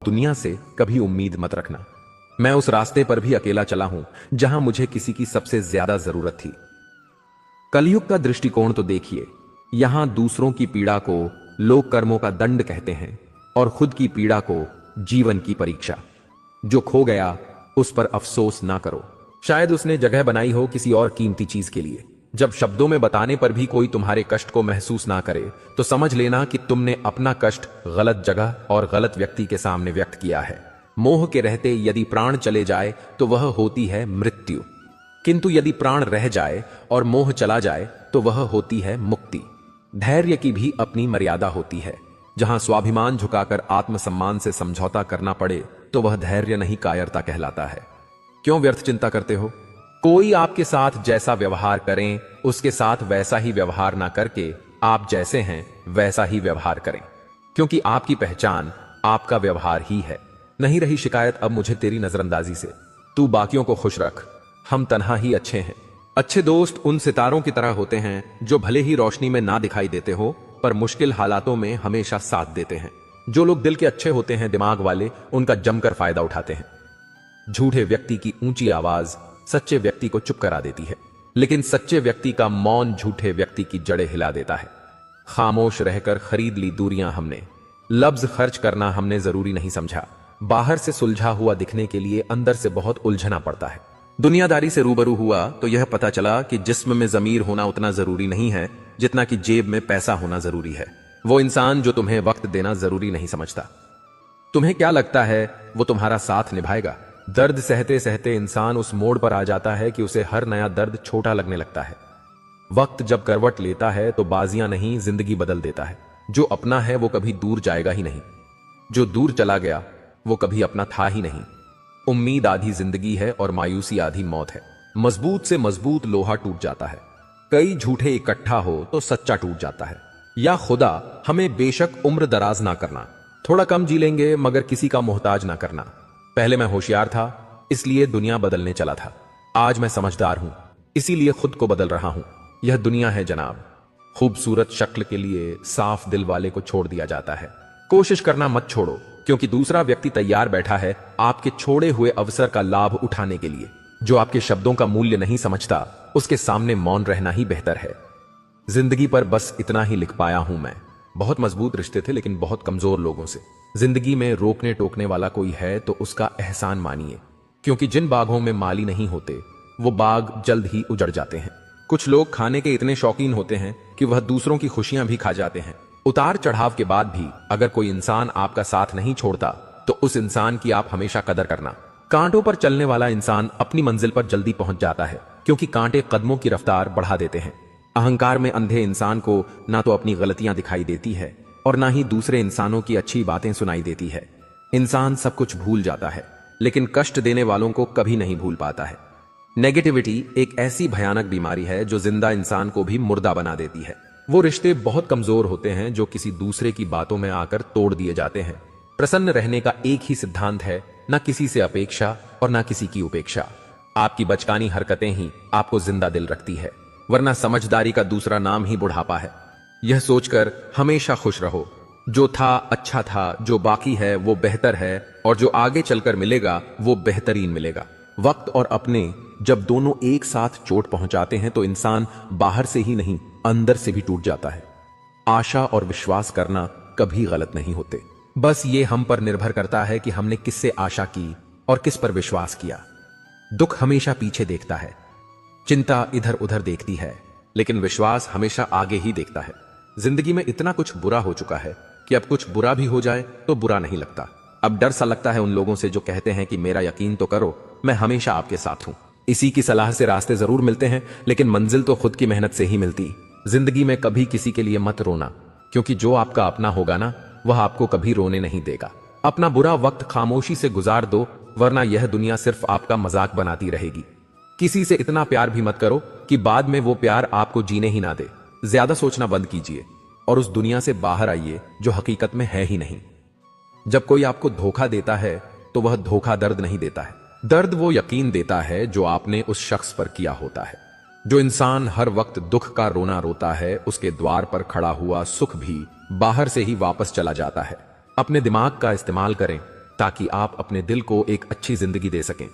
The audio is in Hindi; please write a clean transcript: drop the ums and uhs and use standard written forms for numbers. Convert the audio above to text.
दुनिया से कभी उम्मीद मत रखना। मैं उस रास्ते पर भी अकेला चला हूं जहां मुझे किसी की सबसे ज्यादा जरूरत थी। कलयुग का दृष्टिकोण तो देखिए, यहां दूसरों की पीड़ा को लोग कर्मों का दंड कहते हैं और खुद की पीड़ा को जीवन की परीक्षा। जो खो गया उस पर अफसोस ना करो, शायद उसने जगह बनाई हो किसी और कीमती चीज के लिए। जब शब्दों में बताने पर भी कोई तुम्हारे कष्ट को महसूस ना करे तो समझ लेना कि तुमने अपना कष्ट गलत जगह और गलत व्यक्ति के सामने व्यक्त किया है। मोह के रहते यदि प्राण चले जाए तो वह होती है मृत्यु, किंतु यदि प्राण रह जाए और मोह चला जाए तो वह होती है मुक्ति। धैर्य की भी अपनी मर्यादा होती है। जहां स्वाभिमान झुकाकर आत्मसम्मान से समझौता करना पड़े तो वह धैर्य नहीं कायरता कहलाता है। क्यों व्यर्थ चिंता करते हो? कोई आपके साथ जैसा व्यवहार करें उसके साथ वैसा ही व्यवहार ना करके आप जैसे हैं वैसा ही व्यवहार करें, क्योंकि आपकी पहचान आपका व्यवहार ही है। नहीं रही शिकायत अब मुझे तेरी नजरअंदाजी से, तू बाकियों को खुश रख, हम तन्हा ही अच्छे हैं। अच्छे दोस्त उन सितारों की तरह होते हैं जो भले ही रोशनी में ना दिखाई देते हो पर मुश्किल हालातों में हमेशा साथ देते हैं। जो लोग दिल के अच्छे होते हैं, दिमाग वाले, उनका जमकर फायदा उठाते हैं। झूठे व्यक्ति की ऊंची आवाज सच्चे व्यक्ति को चुप करा देती है, लेकिन सच्चे व्यक्ति का मौन झूठे व्यक्ति की जड़ें हिला देता है। खामोश रहकर खरीद ली दूरियां हमने, लफ्ज खर्च करना हमने जरूरी नहीं समझा। बाहर से सुलझा हुआ दिखने के लिए अंदर से बहुत उलझना पड़ता है। दुनियादारी से रूबरू हुआ तो यह पता चला कि जिस्म में जमीर होना उतना जरूरी नहीं है जितना कि जेब में पैसा होना जरूरी है। वो इंसान जो तुम्हें वक्त देना जरूरी नहीं समझता, तुम्हें क्या लगता है वो तुम्हारा साथ निभाएगा? दर्द सहते सहते इंसान उस मोड़ पर आ जाता है कि उसे हर नया दर्द छोटा लगने लगता है। वक्त जब करवट लेता है तो बाजियां नहीं जिंदगी बदल देता है। जो अपना है वो कभी दूर जाएगा ही नहीं, जो दूर चला गया वो कभी अपना था ही नहीं। उम्मीद आधी जिंदगी है और मायूसी आधी मौत है। मजबूत से मजबूत लोहा टूट जाता है, कई झूठे इकट्ठा हो तो सच्चा टूट जाता है। या खुदा हमें बेशक उम्र दराज ना करना, थोड़ा कम जी लेंगे मगर किसी का मोहताज ना करना। पहले मैं होशियार था इसलिए दुनिया बदलने चला था, आज मैं समझदार हूं इसीलिए खुद को बदल रहा हूं। यह दुनिया है जनाब, खूबसूरत शक्ल के लिए साफ दिल वाले को छोड़ दिया जाता है। कोशिश करना मत छोड़ो, क्योंकि दूसरा व्यक्ति तैयार बैठा है आपके छोड़े हुए अवसर का लाभ उठाने के लिए। जो आपके शब्दों का मूल्य नहीं समझता उसके सामने मौन रहना ही बेहतर है। जिंदगी पर बस इतना ही लिख पाया हूं मैं। बहुत मजबूत रिश्ते थे लेकिन बहुत कमजोर लोगों से। जिंदगी में रोकने टोकने वाला कोई है तो उसका एहसान मानिए, क्योंकि जिन बागों में माली नहीं होते वो बाग जल्द ही उजड़ जाते हैं। कुछ लोग खाने के इतने शौकीन होते हैं कि वह दूसरों की खुशियां भी खा जाते हैं। उतार चढ़ाव के बाद भी अगर कोई इंसान आपका साथ नहीं छोड़ता तो उस इंसान की आप हमेशा कदर करना। कांटों पर चलने वाला इंसान अपनी मंजिल पर जल्दी पहुंच जाता है, क्योंकि कांटे कदमों की रफ्तार बढ़ा देते हैं। अहंकार में अंधे इंसान को ना तो अपनी गलतियां दिखाई देती है और ना ही दूसरे इंसानों की अच्छी बातें सुनाई देती है। इंसान सब कुछ भूल जाता है लेकिन कष्ट देने वालों को कभी नहीं भूल पाता है। नेगेटिविटी एक ऐसी भयानक बीमारी है जो जिंदा इंसान को भी मुर्दा बना देती है। वो रिश्ते बहुत कमजोर होते हैं जो किसी दूसरे की बातों में आकर तोड़ दिए जाते हैं। प्रसन्न रहने का एक ही सिद्धांत है, ना किसी से अपेक्षा और ना किसी की उपेक्षा। आपकी बचकानी हरकतें ही आपको जिंदा दिल रखती है, वरना समझदारी का दूसरा नाम ही बुढ़ापा है। यह सोचकर हमेशा खुश रहो, जो था अच्छा था, जो बाकी है वो बेहतर है और जो आगे चलकर मिलेगा वो बेहतरीन मिलेगा। वक्त और अपने जब दोनों एक साथ चोट पहुंचाते हैं तो इंसान बाहर से ही नहीं अंदर से भी टूट जाता है। आशा और विश्वास करना कभी गलत नहीं होते, बस ये हम पर निर्भर करता है कि हमने किससे आशा की और किस पर विश्वास किया। दुख हमेशा पीछे देखता है, चिंता इधर उधर देखती है, लेकिन विश्वास हमेशा आगे ही देखता है। जिंदगी में इतना कुछ बुरा हो चुका है कि अब कुछ बुरा भी हो जाए तो बुरा नहीं लगता। अब डर सा लगता है उन लोगों से जो कहते हैं कि मेरा यकीन तो करो, मैं हमेशा आपके साथ हूं। इसी की सलाह से रास्ते जरूर मिलते हैं लेकिन मंजिल तो खुद की मेहनत से ही मिलती। जिंदगी में कभी किसी के लिए मत रोना, क्योंकि जो आपका अपना होगा ना वह आपको कभी रोने नहीं देगा। अपना बुरा वक्त खामोशी से गुजार दो, वरना यह दुनिया सिर्फ आपका मजाक बनाती रहेगी। किसी से इतना प्यार भी मत करो कि बाद में वो प्यार आपको जीने ही ना दे। ज्यादा सोचना बंद कीजिए और उस दुनिया से बाहर आइए जो हकीकत में है ही नहीं। जब कोई आपको धोखा देता है तो वह धोखा दर्द नहीं देता है, दर्द वो यकीन देता है जो आपने उस शख्स पर किया होता है। जो इंसान हर वक्त दुख का रोना रोता है उसके द्वार पर खड़ा हुआ सुख भी बाहर से ही वापस चला जाता है। अपने दिमाग का इस्तेमाल करें, ताकि आप अपने दिल को एक अच्छी जिंदगी दे सकें।